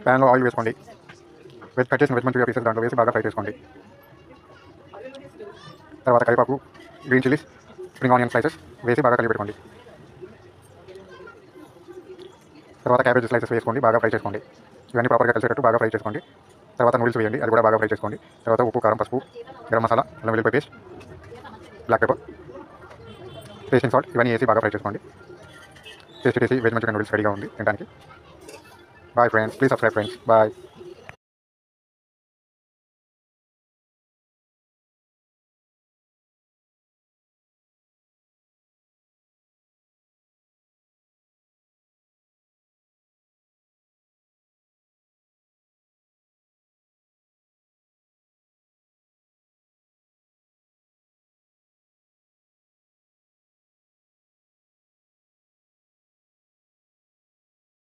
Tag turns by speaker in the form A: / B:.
A: ప్యాన్లో ఆయిల్ వేసుకోండి. కట్ చేసిన వెజ్ మంచూరియా పీసెస్ దాంట్లో వేసి బాగా ఫ్రై చేసుకోండి. తర్వాత కరివేపాకు, green chillies, spring onion slices వేసి బాగా కలిపెట్టుకోండి. తర్వాత క్యాబేజ్ స్లైసెస్ వేసుకోండి, బాగా ఫ్రై చేసుకోండి. ఇవన్నీ ప్రాపర్గా కలిసేటట్టు బాగా ఫ్రై చేసుకోండి. తర్వాత నూడిల్స్ వేయండి, అది కూడా బాగా ఫ్రై చేసుకోండి. తర్వాత ఉప్పు, కారం, పసుపు, గరం మసాలా, అల్లం వెల్లుల్లి paste, black pepper, tasting salt ఇవన్నీ వేసి బాగా ఫ్రై చేసుకోండి. టేస్టీ వెజ్ మంచూరియా నూడిల్స్ రెడీగా ఉంది తినడానికి. Bye friends, please subscribe friends. Bye.